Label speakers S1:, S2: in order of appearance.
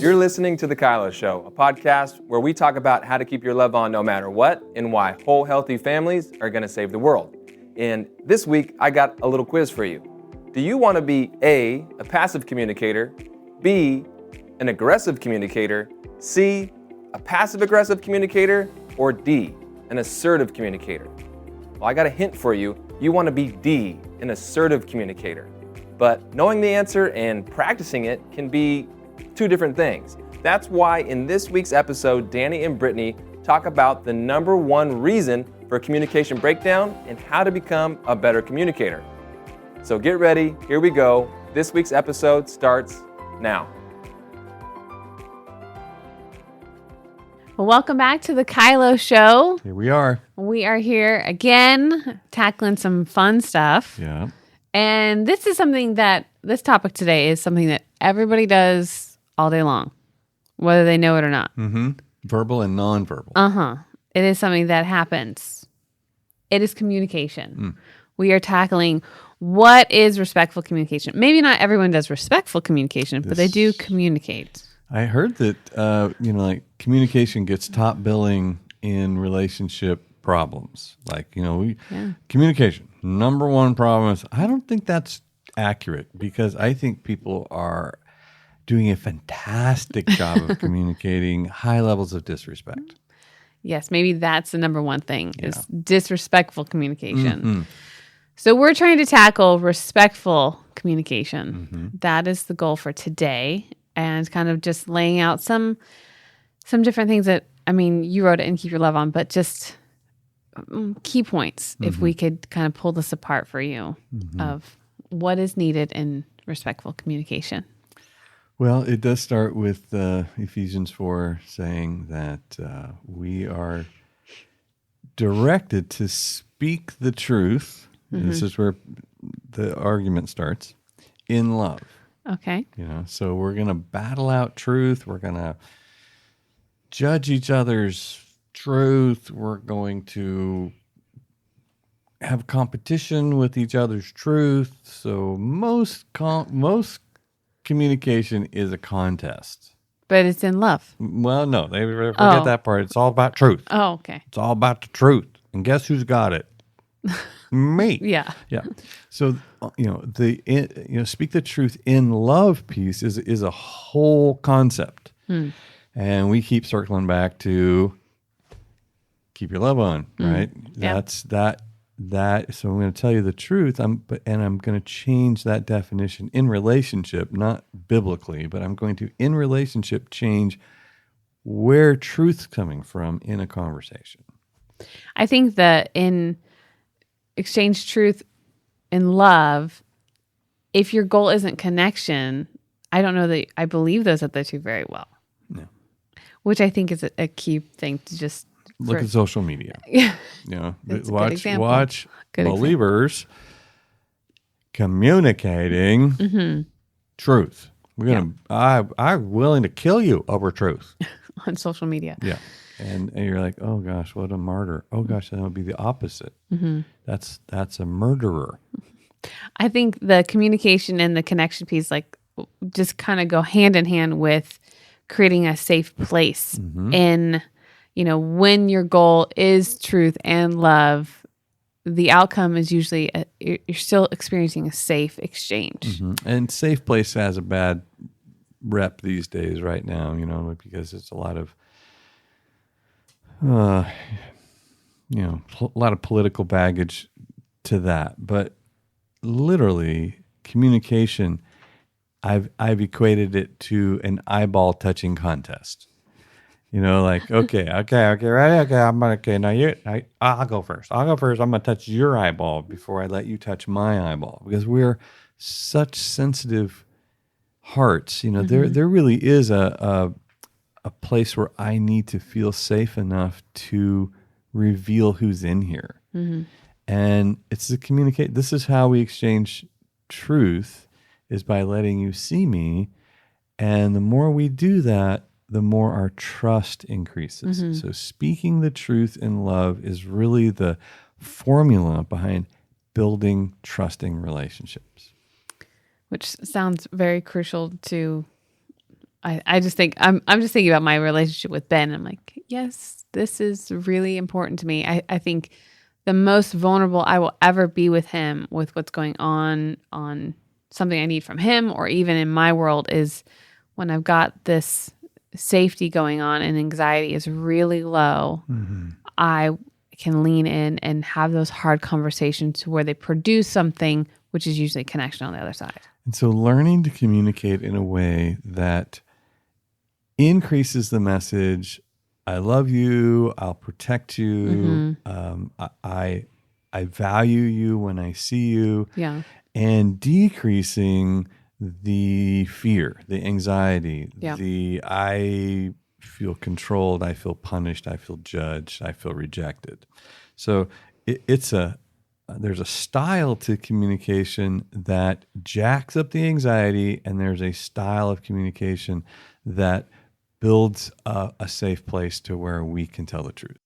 S1: You're listening to The KYLO Show, a podcast where we talk about how to keep your love on no matter what and why whole, healthy families are going to save the world. And this week, I got a little quiz for you. Do you want to be A, a passive communicator, B, an aggressive communicator, C, a passive-aggressive communicator, or D, an assertive communicator? Well, I got a hint for you. You want to be D, an assertive communicator. But knowing the answer and practicing it can be two different things. That's why in this week's episode, Danny and Brittany talk about the number one reason for communication breakdown and how to become a better communicator. So get ready, here we go. This week's episode starts now.
S2: Well, welcome back to the KYLO Show.
S3: Here we are.
S2: We are here again, tackling some fun stuff.
S3: Yeah.
S2: And this topic today is something that everybody does all day long, whether they know it or not.
S3: Mm-hmm. Verbal and nonverbal.
S2: It is something that happens. It is communication. We are tackling what is respectful communication. Maybe not everyone does respectful communication, but they do communicate.
S3: I heard that, communication gets top billing in relationship problems. Communication, number one problem is, I don't think that's accurate because I think people are doing a fantastic job of communicating high levels of disrespect.
S2: Yes, maybe that's the number one thing is disrespectful communication. So we're trying to tackle respectful communication. That is the goal for today. And kind of just laying out some different things that, you wrote it in Keep Your Love On, but just key points, if we could kind of pull this apart for you of what is needed in respectful communication.
S3: Well, it does start with Ephesians 4 saying that we are directed to speak the truth. This is where the argument starts, in love.
S2: Okay.
S3: So we're going to battle out truth. We're going to judge each other's truth. We're going to have competition with each other's truth. So most communication is a contest.
S2: But it's in love.
S3: Well, no, they forget that part. It's all about truth.
S2: Oh, okay.
S3: It's all about the truth. And guess who's got it? Me.
S2: Yeah.
S3: So, speak the truth in love piece is a whole concept. And we keep circling back to keep your love on, right? That's that. So I'm going to tell you the truth. I'm going to change that definition in relationship, not biblically, but I'm going to, in relationship, change where truth's coming from in a conversation.
S2: I think that in exchange truth in love, if your goal isn't connection, I don't know that I believe those other two very well.
S3: No.
S2: Which I think is a key thing to just
S3: look at social media. Watch
S2: good
S3: believers communicating truth. I'm willing to kill you over truth
S2: on social media.
S3: Yeah. And you're like, oh gosh, what a martyr. Oh gosh, that would be the opposite. That's a murderer.
S2: I think the communication and the connection piece just kind of go hand in hand with creating a safe place in, when your goal is truth and love, the outcome is usually you're still experiencing a safe exchange.
S3: And safe place has a bad rep these days right now, because it's a lot of a lot of political baggage to that. But literally, communication, I've equated it to an eyeball touching contest. Okay, ready? Okay, now I'll go first. I'm going to touch your eyeball before I let you touch my eyeball, because we're such sensitive hearts. There really is a place where I need to feel safe enough to reveal who's in here. And it's to communicate. This is how we exchange truth, is by letting you see me. And the more we do that, the more our trust increases. So speaking the truth in love is really the formula behind building trusting relationships.
S2: Which sounds very crucial to I just think I'm just thinking about my relationship with Ben. I'm like, yes, this is really important to me. I think the most vulnerable I will ever be with him, with what's going on something I need from him, or even in my world, is when I've got this safety going on and anxiety is really low. I can lean in and have those hard conversations where they produce something, which is usually connection on the other side.
S3: And so learning to communicate in a way that increases the message, I love you, I'll protect you, I value you when I see you, and decreasing the fear, the anxiety, I feel controlled, I feel punished, I feel judged, I feel rejected. So there's a style to communication that jacks up the anxiety, and there's a style of communication that builds a safe place to where we can tell the truth.